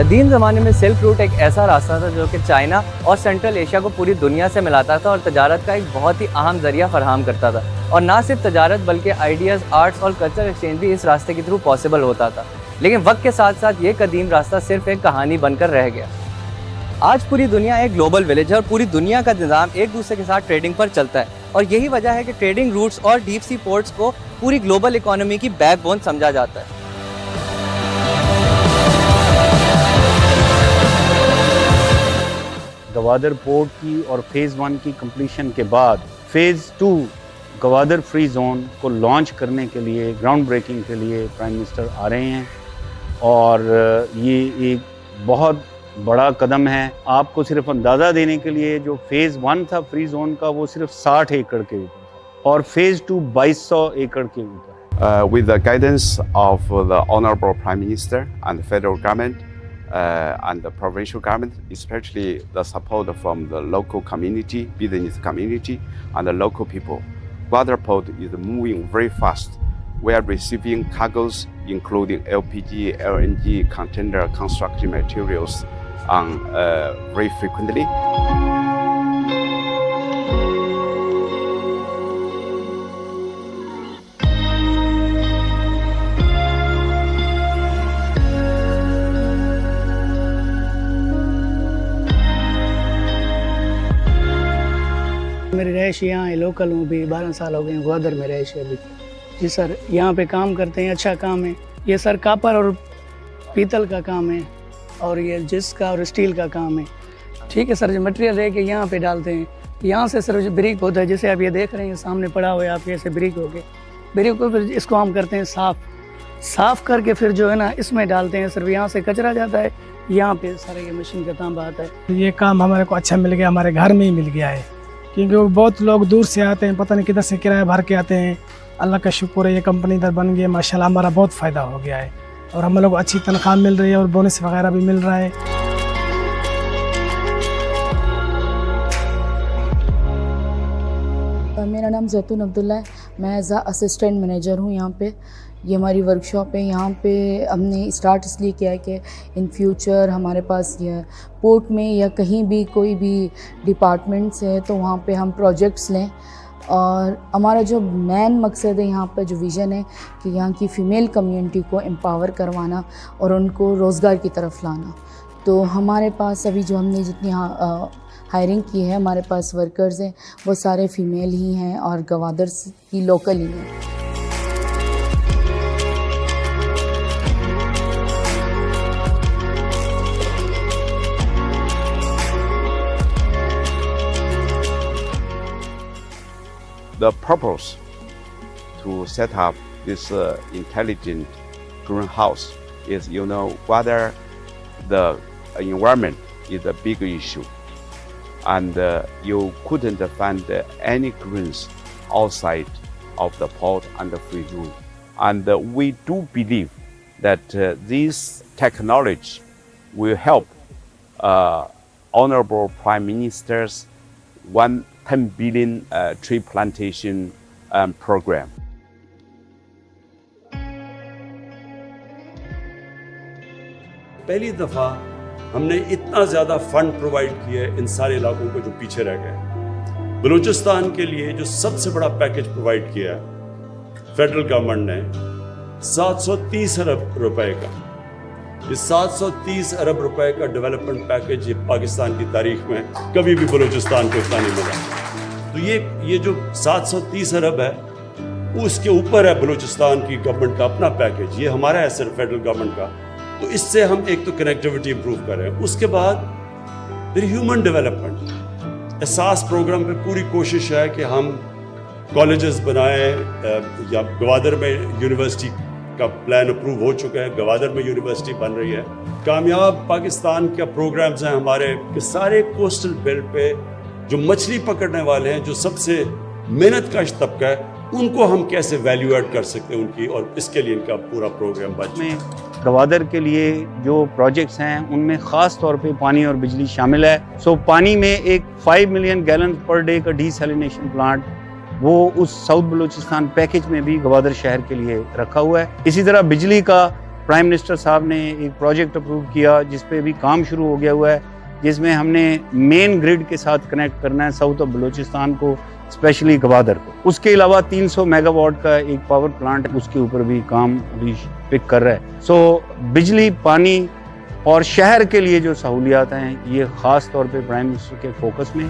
कदीम ज़माने में सिल्क रूट एक ऐसा रास्ता था जो कि चाइना और सेंट्रल एशिया को पूरी दुनिया से मिलाता था और तजारत का एक बहुत ही अहम ज़रिया फराहम करता था। और ना सिर्फ तजारत बल्कि आइडियाज़, आर्ट्स और कल्चर एक्सचेंज भी इस रास्ते के थ्रू पॉसिबल होता था। लेकिन वक्त के साथ साथ ये कदीम रास्ता सिर्फ एक कहानी बनकर रह गया। आज पूरी दुनिया एक ग्लोबल विलेज है और पूरी दुनिया का निज़ाम एक दूसरे के साथ ट्रेडिंग पर चलता है और यही वजह है कि ट्रेडिंग रूट्स और डीप सी पोर्ट्स को पूरी ग्लोबल इकोनॉमी की बैकबोन समझा जाता है। गवादर पोर्ट की और फेज़ 1 की कंप्लीशन के बाद फेज़ 2 गवादर फ्री जोन को लॉन्च करने के लिए, ग्राउंड ब्रेकिंग के लिए प्राइम मिनिस्टर आ रहे हैं और ये एक बहुत बड़ा कदम है। आपको सिर्फ अंदाज़ा देने के लिए, जो फेज़ 1 था फ्री जोन का वो सिर्फ 60 एकड़ के ऊपर था और फेज़ 2 2200 एकड़ के ऊपर है। With the guidance of the Honorable Prime Minister and the federal government and the provincial government, especially the support from the local community, business community and the local people, Gwadar Port is moving very fast. We are receiving cargoes including LPG, LNG, container, construction materials very frequently. मेरी रहायश यहाँ है, local हूँ, भी 12 साल हो गए हैं, ग्वादर में रहायश है अभी। जी सर, यहाँ पे काम करते हैं, अच्छा काम है। ये सर कापर और पीतल का काम है और ये जिस का और स्टील का काम है। ठीक है सर, जो मटेरियल है कि यहाँ पे डालते हैं, यहाँ से सर जो ब्रिक होता है, जैसे आप ये देख रहे हैं सामने पड़ा हुआ है आपके, ऐसे ब्रिक हो गए। ब्रिक को फिर इसको हम करते हैं साफ़ करके फिर जो है ना इसमें डालते हैं सर। यहाँ से कचरा जाता है, यहाँ पे सारा ये मशीन का तांबा आता है। ये काम हमारे को अच्छा मिल गया, हमारे घर में ही मिल गया है, क्योंकि वो बहुत लोग दूर से आते हैं, पता नहीं किधर से किराया भर के आते हैं। अल्लाह का शुक्र है, ये कंपनी इधर बन गई, माशाल्लाह हमारा बहुत फ़ायदा हो गया है और हम लोग अच्छी तनख्वाह मिल रही है और बोनस वगैरह भी मिल रहा है। मेरा नाम जैतून अब्दुल्ला है, मैं एज असिस्टेंट मैनेजर हूँ यहाँ पे। ये हमारी वर्कशॉप है। यहाँ पे हमने स्टार्ट इसलिए किया है कि इन फ्यूचर हमारे पास ये पोर्ट में या कहीं भी कोई भी डिपार्टमेंट्स है तो वहाँ पे हम प्रोजेक्ट्स लें। और हमारा जो मेन मकसद है यहाँ पर, जो विज़न है कि यहाँ की फ़ीमेल कम्युनिटी को एम्पावर करवाना और उनको रोज़गार की तरफ लाना। तो हमारे पास अभी जो हमने जितनी हायरिंग की है, हमारे पास वर्कर्स हैं वो सारे फ़ीमेल ही हैं और गवादर की लोकल ही हैं। The purpose to set up this intelligent greenhouse is, whether the environment is a big issue, and you couldn't find any greens outside of the port and the free zone. And we do believe that this technology will help Honorable Prime Minister's 10 billion tree plantation program. पहली दफ़ा हमने इतना ज़्यादा fund provide किया है इन सारे इलाकों को जो पीछे रह गए। बलूचिस्तान के लिए जो सबसे बड़ा पैकेज प्रोवाइड किया फेडरल गवर्नमेंट ने 730 अरब रुपए का। ये 730 अरब रुपए का डेवलपमेंट पैकेज ये पाकिस्तान की तारीख में कभी भी बलूचिस्तान को इतना नहीं मिला। तो ये जो 730 अरब है उसके ऊपर है बलूचिस्तान की गवर्नमेंट का अपना पैकेज। ये हमारा है सिर्फ फेडरल गवर्नमेंट का। तो इससे हम एक तो कनेक्टिविटी इंप्रूव कर रहे हैं। उसके बाद फिर ह्यूमन डेवलपमेंट एहसास प्रोग्राम पे पूरी कोशिश है कि हम कॉलेजेस बनाएं या गवादर में यूनिवर्सिटी का प्लान अप्रूव हो चुका है, गवादर में यूनिवर्सिटी बन रही है। कामयाब पाकिस्तान के प्रोग्राम्स हैं हमारे कि सारे कोस्टल बेल्ट पे जो मछली पकड़ने वाले हैं, जो सबसे मेहनत कश तबका है, उनको हम कैसे वैल्यू ऐड कर सकते हैं उनकी, और इसके लिए इनका पूरा प्रोग्राम बन गवादर के लिए जो प्रोजेक्ट्स हैं उनमें ख़ास तौर पे पानी और बिजली शामिल है। सो पानी में एक 5 मिलियन गैलन पर डे का डीसैलिनेशन प्लांट वो उस साउथ बलूचिस्तान पैकेज में भी गवादर शहर के लिए रखा हुआ है। इसी तरह बिजली का प्राइम मिनिस्टर साहब ने एक प्रोजेक्ट अप्रूव किया जिस पे भी काम शुरू हो गया हुआ है, जिसमें हमने मेन ग्रिड के साथ कनेक्ट करना है साउथ ऑफ बलूचिस्तान को, स्पेशली गवादर को। उसके अलावा 300 मेगावाट का एक पावर प्लांट है, उसके ऊपर भी काम अभी पिक कर रहा है। सो बिजली, पानी और शहर के लिए जो सहूलियात हैं, ये ख़ास तौर पे प्राइम मिनिस्टर के फोकस में।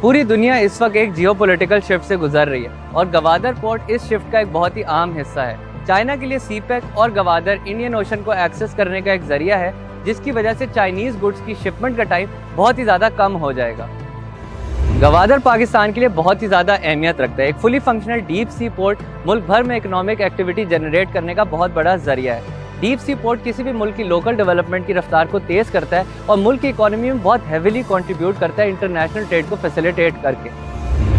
पूरी दुनिया इस वक्त एक जियोपॉलिटिकल शिफ्ट से गुजर रही है और गवादर पोर्ट इस शिफ्ट का एक बहुत ही अहम हिस्सा है। चाइना के लिए सीपेक और गवादर इंडियन ओशन को एक्सेस करने का एक जरिया है, जिसकी वजह से चाइनीज गुड्स की शिपमेंट का टाइम बहुत ही ज़्यादा कम हो जाएगा। गवादर पाकिस्तान के लिए बहुत ही ज़्यादा अहमियत रखता है। एक fully functional deep sea port मुल्क भर में इकोनॉमिक एक्टिविटी जनरेट करने का बहुत बड़ा जरिया है। डीप सी पोर्ट किसी भी मुल्क की लोकल डेवलपमेंट की रफ्तार को तेज़ करता है और मुल्क की इकोनॉमी में बहुत हेविली कंट्रीब्यूट करता है इंटरनेशनल ट्रेड को फैसिलिटेट करके।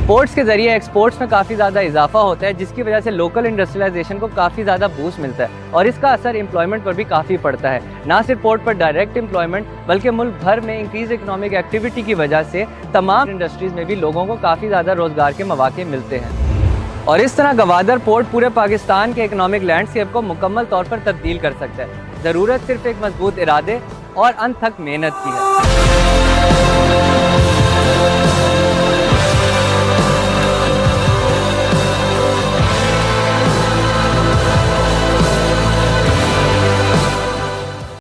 पोर्ट्स के जरिए एक्सपोर्ट्स में काफ़ी ज़्यादा इजाफा होता है, जिसकी वजह से लोकल इंडस्ट्रियलाइजेशन को काफ़ी ज़्यादा बूस्ट मिलता है और इसका असर एम्प्लॉयमेंट पर भी काफ़ी पड़ता है। ना सिर्फ पोर्ट पर डायरेक्ट एम्प्लॉयमेंट, बल्कि मुल्क भर में इंक्रीज इकोनॉमिक एक्टिविटी की वजह से तमाम इंडस्ट्रीज़ में भी लोगों को काफ़ी ज़्यादा रोज़गार के मौके मिलते हैं। और इस तरह गवादर पोर्ट पूरे पाकिस्तान के इकोनॉमिक लैंडस्केप को मुकम्मल तौर पर तब्दील कर सकता है। ज़रूरत सिर्फ एक मजबूत इरादे और अनथक मेहनत की है।